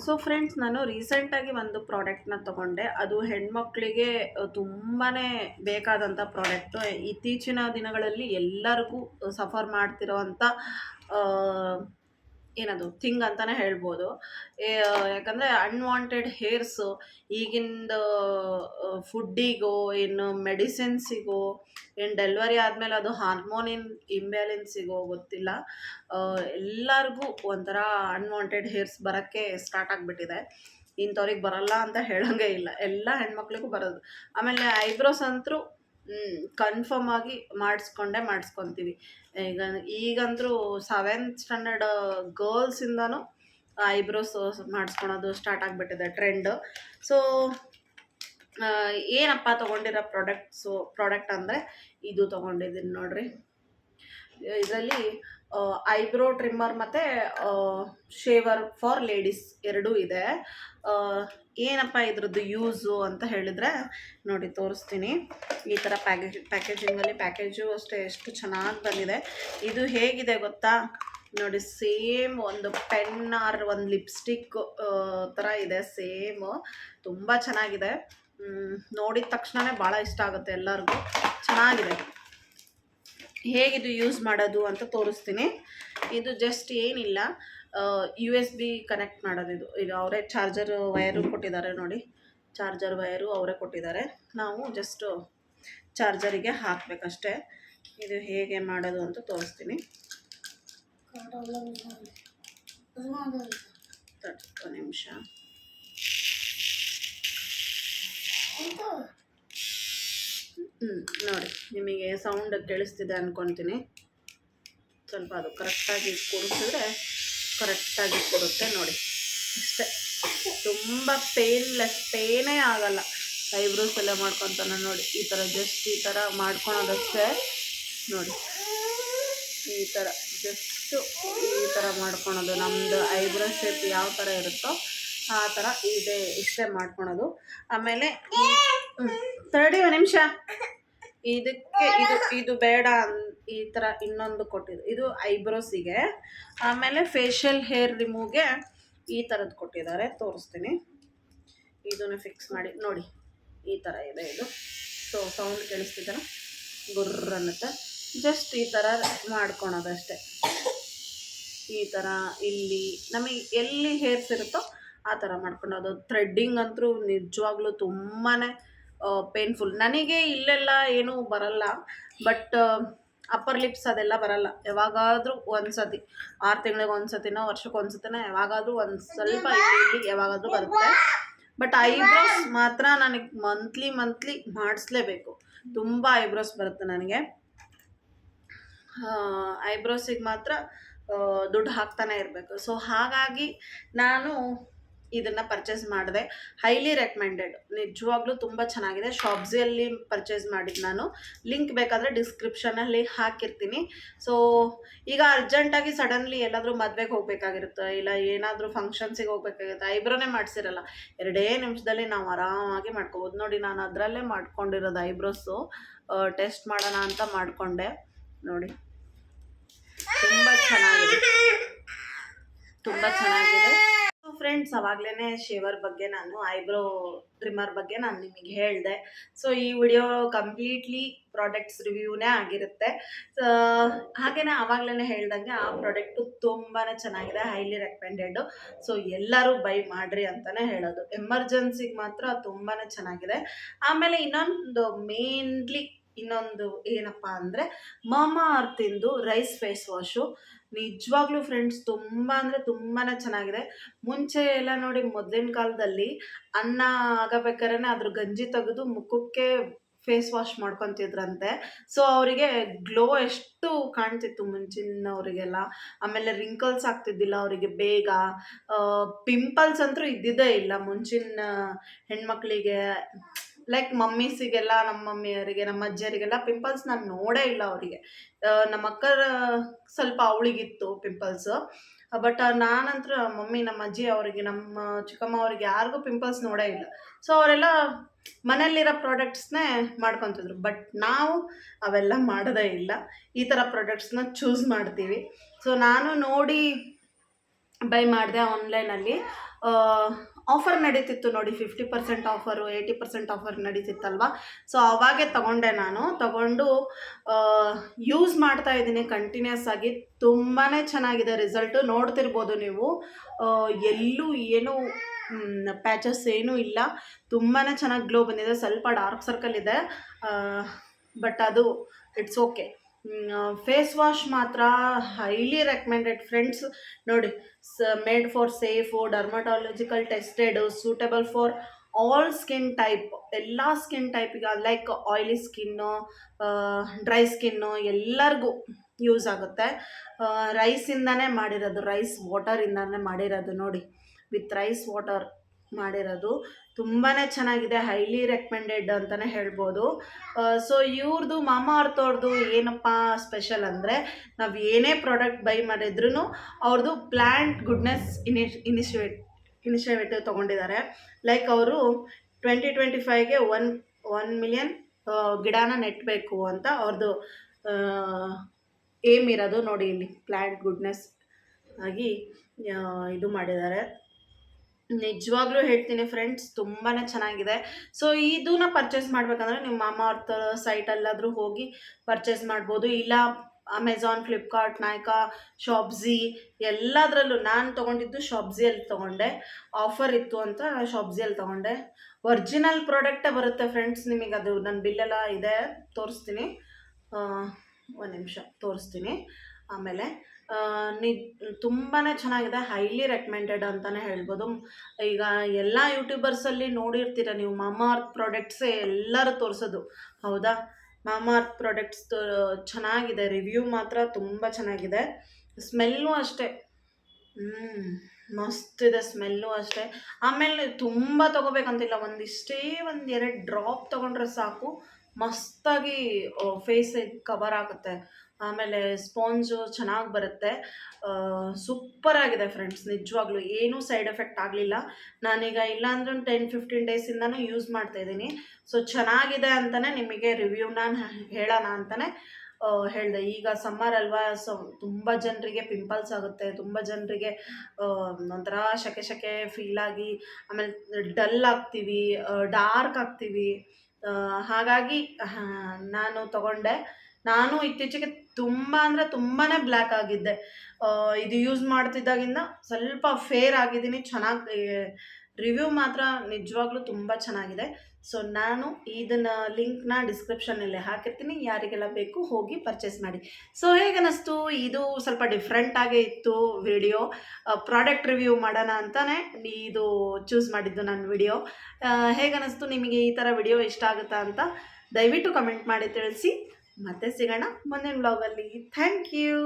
So friends, ನಾನು ರೀಸೆಂಟಾಗಿ ಒಂದು ಪ್ರಾಡಕ್ಟ್ನ ತೊಗೊಂಡೆ. ಅದು ಹೆಣ್ಮಕ್ಳಿಗೆ ತುಂಬಾ ಬೇಕಾದಂಥ ಪ್ರಾಡಕ್ಟು. ಇತ್ತೀಚಿನ ದಿನಗಳಲ್ಲಿ ಎಲ್ಲರಿಗೂ ಸಫರ್ ಮಾಡ್ತಿರೋವಂಥ ಏನದು ಥಿಂಗ್ ಅಂತಲೇ ಹೇಳ್ಬೋದು. ಯಾಕಂದರೆ ಅನ್ವಾಂಟೆಡ್ ಹೇರ್ಸು ಈಗಿಂದು ಫುಡ್ಡಿಗೋ, ಇನ್ನು ಮೆಡಿಸಿನ್ಸಿಗೋ, ಏನು ಡೆಲಿವರಿ ಆದಮೇಲೆ ಅದು ಹಾರ್ಮೋನಿನ್ ಇಂಬ್ಯಾಲೆನ್ಸಿಗೋ ಗೊತ್ತಿಲ್ಲ, ಎಲ್ಲರಿಗೂ ಒಂಥರ ಅನ್ವಾಂಟೆಡ್ ಹೇರ್ಸ್ ಬರೋಕ್ಕೆ ಸ್ಟಾರ್ಟ್ ಆಗಿಬಿಟ್ಟಿದೆ. ಇಂಥವ್ರಿಗೆ ಬರಲ್ಲ ಅಂತ ಹೇಳೋಂಗೇ ಇಲ್ಲ, ಎಲ್ಲ ಹೆಣ್ಮಕ್ಳಿಗೂ ಬರೋದು. ಆಮೇಲೆ ಐಬ್ರೋಸ್ ಅಂತೂ ಕನ್ಫರ್ಮ್ ಆಗಿ ಮಾಡಿಸ್ಕೊತೀವಿ. ಈಗಂತೂ 7th ಸ್ಟ್ಯಾಂಡರ್ಡ್ ಗರ್ಲ್ಸಿಂದನೂ ಐಬ್ರೋಸ್ ಮಾಡಿಸ್ಕೊಳೋದು ಸ್ಟಾರ್ಟ್ ಆಗಿಬಿಟ್ಟಿದೆ ಟ್ರೆಂಡು. ಸೊ ಏನಪ್ಪ ತೊಗೊಂಡಿರೋ ಪ್ರಾಡಕ್ಟ್ ಅಂದರೆ ಇದು ತೊಗೊಂಡಿದ್ದೀನಿ ನೋಡ್ರಿ. ಇದರಲ್ಲಿ ಐಬ್ರೋ ಟ್ರಿಮ್ಮರ್ ಮತ್ತು ಶೇವರ್ ಫಾರ್ ಲೇಡೀಸ್ ಎರಡೂ ಇದೆ. ಏನಪ್ಪ ಇದ್ರದ್ದು ಯೂಸು ಅಂತ ಹೇಳಿದರೆ ನೋಡಿ ತೋರಿಸ್ತೀನಿ. ಈ ಥರ ಪ್ಯಾಕೇಜಿಂಗಲ್ಲಿ ಪ್ಯಾಕೇಜು ಅಷ್ಟೇ ಎಷ್ಟು ಚೆನ್ನಾಗಿ ಬಂದಿದೆ. ಇದು ಹೇಗಿದೆ ಗೊತ್ತಾ ನೋಡಿ, ಸೇಮ್ ಒಂದು ಪೆನ್ ಆರ್ ಒಂದು ಲಿಪ್ಸ್ಟಿಕ್ ಥರ ಇದೆ, ಸೇಮು ತುಂಬ ಚೆನ್ನಾಗಿದೆ. ನೋಡಿದ ತಕ್ಷಣವೇ ಭಾಳ ಇಷ್ಟ ಆಗುತ್ತೆ ಎಲ್ಲರಿಗೂ, ಚೆನ್ನಾಗಿದೆ. ಹೇಗಿದು ಯೂಸ್ ಮಾಡೋದು ಅಂತ ತೋರಿಸ್ತೀನಿ. ಇದು ಜಸ್ಟ್ ಏನಿಲ್ಲ, USB ಕನೆಕ್ಟ್ ಮಾಡೋದು. ಇದು ಅವರೇ ಚಾರ್ಜರ್ ವೈರು ಕೊಟ್ಟಿದ್ದಾರೆ ನೋಡಿ, ಚಾರ್ಜರ್ ವೈರು ಅವರೇ ಕೊಟ್ಟಿದ್ದಾರೆ. ನಾವು ಜಸ್ಟು ಚಾರ್ಜರಿಗೆ ಹಾಕಬೇಕಷ್ಟೇ. ಇದು ಹೇಗೆ ಮಾಡೋದು ಅಂತ ತೋರಿಸ್ತೀನಿ. ತಡ್ಕೊ ನಿಮಿಷ. ನೋಡಿ, ನಿಮಗೆ ಸೌಂಡ್ ಕೇಳಿಸ್ತಿದೆ ಅಂದ್ಕೊತೀನಿ. ಸ್ವಲ್ಪ ಅದು ಕರೆಕ್ಟಾಗಿ ಕೂರಿಸಿದ್ರೆ ಕರೆಕ್ಟಾಗಿ ಕೊಡುತ್ತೆ ನೋಡಿ. ಇಷ್ಟೇ, ತುಂಬ ಪೇನೇ ಆಗಲ್ಲ. ಐಬ್ರೋಸ್ ಎಲ್ಲ ಮಾಡ್ಕೊತಾನೆ ನೋಡಿ, ಈ ಥರ ಜಸ್ಟ್ ಈ ಥರ ಮಾಡ್ಕೊಳೋದಷ್ಟೇ ನೋಡಿ. ಈ ಥರ ಜಸ್ಟು ಈ ಥರ ಮಾಡ್ಕೊಳೋದು, ನಮ್ಮದು ಐಬ್ರೋ ಶೇಪ್ ಯಾವ ಥರ ಇರುತ್ತೋ ಆ ಥರ ಇಷ್ಟೇ ಮಾಡ್ಕೊಳೋದು. ಆಮೇಲೆ ತರ್ಡಿ ಒಂದು ನಿಮಿಷ, ಇದಕ್ಕೆ ಇದು ಬೇಡ, ಈ ಥರ ಇನ್ನೊಂದು ಕೊಟ್ಟಿದ್ದು, ಇದು ಐಬ್ರೋಸಿಗೆ. ಆಮೇಲೆ ಫೇಶಿಯಲ್ ಹೇರ್ ರಿಮೂವ್ಗೆ ಈ ಥರದ್ದು ಕೊಟ್ಟಿದ್ದಾರೆ, ತೋರಿಸ್ತೀನಿ. ಇದನ್ನು ಫಿಕ್ಸ್ ಮಾಡಿ ನೋಡಿ, ಈ ಥರ ಇದೆ ಇದು. ಸೊ ಸೌಂಡ್ ಕೇಳಿಸ್ತಿದ್ದಾನೆ, ಗುರ್ರ ಅನ್ನುತ್ತೆ. ಜಸ್ಟ್ ಈ ಥರ ಮಾಡ್ಕೊಳೋದಷ್ಟೇ. ಈ ಥರ ಇಲ್ಲಿ ನಮಗೆ ಎಲ್ಲಿ ಹೇರ್ಸ್ ಇರುತ್ತೋ ಆ ಥರ ಮಾಡ್ಕೊಳೋದು. ಥ್ರೆಡ್ಡಿಂಗ್ ಅಂತೂ ನಿಜವಾಗ್ಲೂ ತುಂಬಾ ಪೇನ್ಫುಲ್. ನನಗೆ ಇಲ್ಲೆಲ್ಲ ಏನೂ ಬರಲ್ಲ, ಬಟ್ ಅಪ್ಪರ್ ಲಿಪ್ಸ್ ಅದೆಲ್ಲ ಬರಲ್ಲ. ಯಾವಾಗಾದರೂ ಒಂದು ಸತಿ, 6 ತಿಂಗಳಿಗೆ ಒಂದು ಸತಿನೋ ವರ್ಷಕ್ಕೆ ಒಂದು ಸತಿನೋ ಯಾವಾಗಾದರೂ ಒಂದು ಸ್ವಲ್ಪ ಇಲ್ಲಿ ಯಾವಾಗಾದರೂ ಬರುತ್ತೆ. ಬಟ್ ಐಬ್ರೋಸ್ ಮಾತ್ರ ನನಗೆ ಮಂತ್ಲಿ ಮಾಡಿಸ್ಲೇಬೇಕು. ತುಂಬ ಐಬ್ರೋಸ್ ಬರುತ್ತೆ ನನಗೆ. ಐಬ್ರೋಸಿಗೆ ಮಾತ್ರ ದುಡ್ಡು ಹಾಕ್ತಾನೆ ಇರಬೇಕು. ಸೊ ಹಾಗಾಗಿ ನಾನು ಇದನ್ನು ಪರ್ಚೇಸ್ ಮಾಡಿದೆ. ಹೈಲಿ ರೆಕಮೆಂಡೆಡ್, ನಿಜವಾಗ್ಲೂ ತುಂಬ ಚೆನ್ನಾಗಿದೆ. ಶಾಪ್ಸಿಯಲ್ಲಿ ಪರ್ಚೇಸ್ ಮಾಡಿದ್ದು ನಾನು. ಲಿಂಕ್ ಬೇಕಾದರೆ ಡಿಸ್ಕ್ರಿಪ್ಷನಲ್ಲಿ ಹಾಕಿರ್ತೀನಿ. ಸೊ ಈಗ ಅರ್ಜೆಂಟಾಗಿ ಸಡನ್ಲಿ ಎಲ್ಲಾದರೂ ಮದುವೆಗೆ ಹೋಗಬೇಕಾಗಿರುತ್ತೆ, ಇಲ್ಲ ಏನಾದರೂ ಫಂಕ್ಷನ್ಸಿಗೆ ಹೋಗ್ಬೇಕಾಗಿರುತ್ತೆ, ಐಬ್ರೋನೇ ಮಾಡಿಸಿರಲ್ಲ, 2 ನಿಮಿಷದಲ್ಲಿ ನಾವು ಆರಾಮಾಗಿ ಮಾಡ್ಕೋಬೋದು. ನೋಡಿ, ನಾನು ಅದರಲ್ಲೇ ಮಾಡ್ಕೊಂಡಿರೋದು ಐಬ್ರೋಸು. ಟೆಸ್ಟ್ ಮಾಡೋಣ ಅಂತ ಮಾಡಿಕೊಂಡೆ ನೋಡಿ. ತುಂಬ ಚೆನ್ನಾಗಿದೆ ಫ್ರೆಂಡ್ಸ್. ಅವಾಗಲೇ ಶೇವರ್ ಬಗ್ಗೆ, ನಾನು ಐಬ್ರೋ ಟ್ರಿಮ್ಮರ್ ಬಗ್ಗೆ ನಾನು ನಿಮಗೆ ಹೇಳಿದೆ. ಸೊ ಈ ವಿಡಿಯೋ ಕಂಪ್ಲೀಟ್ಲಿ ಪ್ರಾಡಕ್ಟ್ಸ್ ರಿವ್ಯೂನೇ ಆಗಿರುತ್ತೆ. ಹಾಗೆಯೇ ಆವಾಗಲೇ ಹೇಳ್ದಂಗೆ ಆ ಪ್ರಾಡಕ್ಟು ತುಂಬಾ ಚೆನ್ನಾಗಿದೆ, ಹೈಲಿ ರೆಕಮೆಂಡೆಡು. ಸೊ ಎಲ್ಲರೂ ಬೈ ಮಾಡಿರಿ ಅಂತಲೇ ಹೇಳೋದು. ಎಮರ್ಜೆನ್ಸಿಗೆ ಮಾತ್ರ ತುಂಬಾ ಚೆನ್ನಾಗಿದೆ. ಆಮೇಲೆ ಇನ್ನೊಂದು ಏನಪ್ಪ ಅಂದರೆ, ಮಾಮಾ ಅರ್ತಿಂದು ರೈಸ್ ಫೇಸ್ ವಾಶು. ನಿಜವಾಗ್ಲೂ ಫ್ರೆಂಡ್ಸ್ ತುಂಬ ಚೆನ್ನಾಗಿದೆ. ಮುಂಚೆ ಎಲ್ಲ ನೋಡಿ, ಮೊದಲಿನ ಕಾಲದಲ್ಲಿ ಅನ್ನ ಆಗಬೇಕಾದ್ರೆ ಅದ್ರ ಗಂಜಿ ತೆಗೆದು ಮುಖಕ್ಕೆ ಫೇಸ್ ವಾಶ್ ಮಾಡ್ಕೊತಿದ್ರಂತೆ. ಸೊ ಅವರಿಗೆ ಗ್ಲೋ ಎಷ್ಟು ಕಾಣ್ತಿತ್ತು ಮುಂಚಿನವರಿಗೆಲ್ಲ. ಆಮೇಲೆ ರಿಂಕಲ್ಸ್ ಆಗ್ತಿದ್ದಿಲ್ಲ ಅವರಿಗೆ ಬೇಗ. ಪಿಂಪಲ್ಸ್ ಅಂತೂ ಇದ್ದಿದ್ದೇ ಇಲ್ಲ ಮುಂಚಿನ ಹೆಣ್ಮಕ್ಳಿಗೆ. ಲೈಕ್ ಮಮ್ಮೀಸಿಗೆಲ್ಲ, ನಮ್ಮ ಮಮ್ಮಿಯವರಿಗೆ, ನಮ್ಮ ಅಜ್ಜಿಯರಿಗೆಲ್ಲ ಪಿಂಪಲ್ಸ್ ನಾನು ನೋಡೇ ಇಲ್ಲ ಅವರಿಗೆ. ನಮ್ಮ ಅಕ್ಕರ ಸ್ವಲ್ಪ ಅವಳಿಗಿತ್ತು ಪಿಂಪಲ್ಸು, ಬಟ್ ನಾನಂತೂ ಮಮ್ಮಿ, ನಮ್ಮ ಅಜ್ಜಿ ಅವರಿಗೆ, ನಮ್ಮ ಚಿಕ್ಕಮ್ಮ ಅವರಿಗೆ ಯಾರಿಗೂ ಪಿಂಪಲ್ಸ್ ನೋಡೇ ಇಲ್ಲ. ಸೊ ಅವರೆಲ್ಲ ಮನೆಯಲ್ಲಿರೋ ಪ್ರಾಡಕ್ಟ್ಸ್ನೇ ಮಾಡ್ಕೊತಿದ್ರು. ಬಟ್ ನಾವು ಅವೆಲ್ಲ ಮಾಡೋದೇ ಇಲ್ಲ, ಈ ಥರ ಪ್ರಾಡಕ್ಟ್ಸ್ನ ಚೂಸ್ ಮಾಡ್ತೀವಿ. ಸೊ ನಾನು ನೋಡಿ ಬೈ ಮಾಡಿದೆ ಆನ್ಲೈನಲ್ಲಿ. ಆಫರ್ ನಡೀತಿತ್ತು ನೋಡಿ, 50% ಆಫರು, 80% ಆಫರ್ ನಡೀತಿತ್ತಲ್ವ. ಸೊ ಅವಾಗೇ ತಗೊಂಡೆ. ನಾನು ತಗೊಂಡು ಯೂಸ್ ಮಾಡ್ತಾ ಇದ್ದೀನಿ ಕಂಟಿನ್ಯೂಸ್ ಆಗಿ. ತುಂಬಾ ಚೆನ್ನಾಗಿದೆ ರಿಸಲ್ಟು, ನೋಡ್ತಿರ್ಬೋದು ನೀವು. ಎಲ್ಲೂ ಏನೂ ಪ್ಯಾಚಸ್ ಏನೂ ಇಲ್ಲ. ತುಂಬಾ ಚೆನ್ನಾಗಿ ಗ್ಲೋ ಬಂದಿದೆ. ಸ್ವಲ್ಪ ಡಾರ್ಕ್ ಸರ್ಕಲ್ ಇದೆ, ಬಟ್ ಅದು ಇಟ್ಸ್ ಓಕೆ. ಫೇಸ್ ವಾಶ್ ಮಾತ್ರ ಹೈಲಿ ರೆಕಮೆಂಡೆಡ್ ಫ್ರೆಂಡ್ಸ್. ನೋಡಿ, made for safe, dermatological tested, suitable for all skin type. ಎಲ್ಲ ಸ್ಕಿನ್ ಟೈಪಿಗೆ, like oily skin, dry skin, ಎಲ್ಲರಿಗೂ ಯೂಸ್ ಆಗುತ್ತೆ. ರೈಸಿಂದನೇ ಮಾಡಿರೋದು, ರೈಸ್ ವಾಟರಿಂದನೇ ಮಾಡಿರೋದು ನೋಡಿ, ವಿತ್ ರೈಸ್ ವಾಟರ್ ಮಾಡಿರೋದು. ತುಂಬಾ ಚೆನ್ನಾಗಿದೆ, ಹೈಲಿ ರೆಕಮೆಂಡೆಡ್ ಅಂತಲೇ ಹೇಳ್ಬೋದು. ಸೊ ಇವ್ರದ್ದು ಮಾಮಾ ಅರ್ಥವ್ರದ್ದು ಏನಪ್ಪ ಸ್ಪೆಷಲ್ ಅಂದರೆ, ನಾವು ಏನೇ ಪ್ರಾಡಕ್ಟ್ ಬೈ ಮಾಡಿದ್ರೂ ಅವ್ರದ್ದು ಪ್ಲ್ಯಾಂಟ್ ಗುಡ್ನೆಸ್ ಇನಿಷಿಯೇಟಿವ್ ತೊಗೊಂಡಿದ್ದಾರೆ. ಲೈಕ್ ಅವರು 2025ಗೆ 1 ಮಿಲಿಯನ್ ಗಿಡನ ನೆಟ್ಟಬೇಕು ಅಂತ ಅವ್ರದ್ದು ಏಮ್ ಇರೋದು ನೋಡಿ. ಇಲ್ಲಿ ಪ್ಲ್ಯಾಂಟ್ ಗುಡ್ನೆಸ್ ಆಗಿ ಇದು ಮಾಡಿದ್ದಾರೆ. ನಿಜವಾಗ್ಲೂ ಹೇಳ್ತೀನಿ ಫ್ರೆಂಡ್ಸ್, ತುಂಬಾ ಚೆನ್ನಾಗಿದೆ. ಸೊ ಇದನ್ನ ಪರ್ಚೇಸ್ ಮಾಡಬೇಕಂದ್ರೆ ನೀವು ಮಾಮಾ ಅರ್ತ್ ಸೈಟಲ್ಲಾದರೂ ಹೋಗಿ ಪರ್ಚೇಸ್ ಮಾಡ್ಬೋದು. ಇಲ್ಲ ಅಮೆಝಾನ್, ಫ್ಲಿಪ್ಕಾರ್ಟ್, ನೈಕಾ, ಶಾಪ್ಝಿ ಎಲ್ಲದರಲ್ಲೂ. ನಾನು ತೊಗೊಂಡಿದ್ದು ಶಾಪ್ಝಿಯಲ್ಲಿ ತೊಗೊಂಡೆ, ಆಫರ್ ಇತ್ತು ಅಂತ ಶಾಪ್ಝಿಯಲ್ಲಿ ತೊಗೊಂಡೆ. ಒರಿಜಿನಲ್ ಪ್ರಾಡಕ್ಟೇ ಬರುತ್ತೆ ಫ್ರೆಂಡ್ಸ್. ನಿಮಗೆ ಅದು ನನ್ನ ಬಿಲ್ಲೆಲ್ಲ ಇದೆ, ತೋರಿಸ್ತೀನಿ. ಒಂದು ನಿಮಿಷ ತೋರಿಸ್ತೀನಿ. ಆಮೇಲೆ ತುಂಬಾ ಚೆನ್ನಾಗಿದೆ, ಹೈಲಿ ರೆಕಮೆಂಡೆಡ್ ಅಂತಲೇ ಹೇಳ್ಬೋದು. ಈಗ ಎಲ್ಲ ಯೂಟ್ಯೂಬರ್ಸಲ್ಲಿ ನೋಡಿರ್ತೀರ ನೀವು, ಮಾಮಾ ಅರ್ತ್ ಪ್ರಾಡಕ್ಟ್ಸೇ ಎಲ್ಲರೂ ತೋರಿಸೋದು, ಹೌದಾ? ಮಾಮಾ ಅರ್ತ್ ಪ್ರಾಡಕ್ಟ್ಸ್ ಚೆನ್ನಾಗಿದೆ, ರಿವ್ಯೂ ಮಾತ್ರ ತುಂಬ ಚೆನ್ನಾಗಿದೆ. ಸ್ಮೆಲ್ಲು ಅಷ್ಟೇ, ಮಸ್ತಿದೆ ಸ್ಮೆಲ್ಲು ಅಷ್ಟೇ. ಆಮೇಲೆ ತುಂಬ ತೊಗೋಬೇಕಂತಿಲ್ಲ, ಒಂದು 2 ಡ್ರಾಪ್ ತೊಗೊಂಡ್ರೆ ಸಾಕು, ಮಸ್ತಾಗಿ ಫೇಸ್ ಕವರ್ ಆಗುತ್ತೆ. ಆಮೇಲೆ ಸ್ಪಾಂಜು ಚೆನ್ನಾಗಿ ಬರುತ್ತೆ. ಸೂಪರಾಗಿದೆ ಫ್ರೆಂಡ್ಸ್, ನಿಜವಾಗ್ಲೂ ಏನೂ ಸೈಡ್ ಎಫೆಕ್ಟ್ ಆಗಲಿಲ್ಲ. ನಾನೀಗ ಇಲ್ಲಾಂದ್ರೆ 10-15 ಡೇಸಿಂದನೂ ಯೂಸ್ ಮಾಡ್ತಾಯಿದ್ದೀನಿ. ಸೊ ಚೆನ್ನಾಗಿದೆ ಅಂತಲೇ ನಿಮಗೆ ರಿವ್ಯೂನ ಹೇಳೋಣ ಅಂತಲೇ ಹೇಳಿದೆ. ಈಗ ಸಮ್ಮರ್ ಅಲ್ವಾ, ಸೊ ತುಂಬ ಜನರಿಗೆ ಪಿಂಪಲ್ಸ್ ಆಗುತ್ತೆ, ತುಂಬ ಜನರಿಗೆ ಒಂಥರ ಶೆಕೆ ಫೀಲಾಗಿ, ಆಮೇಲೆ ಡಲ್ ಆಗ್ತೀವಿ, ಡಾರ್ಕ್ ಆಗ್ತೀವಿ. ಹಾಗಾಗಿ ನಾನು ತಗೊಂಡೆ. ನಾನು ಇತ್ತೀಚೆಗೆ ತುಂಬ ಅಂದರೆ ತುಂಬಾ ಬ್ಲ್ಯಾಕ್ ಆಗಿದ್ದೆ. ಇದು ಯೂಸ್ ಮಾಡ್ತಿದ್ದಾಗಿಂದ ಸ್ವಲ್ಪ ಫೇರ್ ಆಗಿದ್ದೀನಿ. ಚೆನ್ನಾಗಿ ರಿವ್ಯೂ ಮಾತ್ರ ನಿಜವಾಗ್ಲೂ ತುಂಬ ಚೆನ್ನಾಗಿದೆ. ಸೊ ನಾನು ಇದನ್ನು ಲಿಂಕ್ನ ಡಿಸ್ಕ್ರಿಪ್ಷನಲ್ಲಿ ಹಾಕಿರ್ತೀನಿ, ಯಾರಿಗೆಲ್ಲ ಬೇಕು ಹೋಗಿ ಪರ್ಚೇಸ್ ಮಾಡಿ. ಸೊ ಹೇಗನ್ನಿಸ್ತು? ಇದು ಸ್ವಲ್ಪ ಡಿಫ್ರೆಂಟಾಗೇ ಇತ್ತು ವಿಡಿಯೋ. ಪ್ರಾಡಕ್ಟ್ ರಿವ್ಯೂ ಮಾಡೋಣ ಅಂತಲೇ ಇದು ಚೂಸ್ ಮಾಡಿದ್ದು ನನ್ನ ವಿಡಿಯೋ. ಹೇಗನ್ನಿಸ್ತು ನಿಮಗೆ? ಈ ಥರ ವಿಡಿಯೋ ಇಷ್ಟ ಆಗುತ್ತಾ ಅಂತ ದಯವಿಟ್ಟು ಕಮೆಂಟ್ ಮಾಡಿ ತಿಳಿಸಿ. ಮತ್ತೆ ಸಿಗೋಣ ಮುಂದಿನ ಬ್ಲಾಗಲ್ಲಿ. Thank you.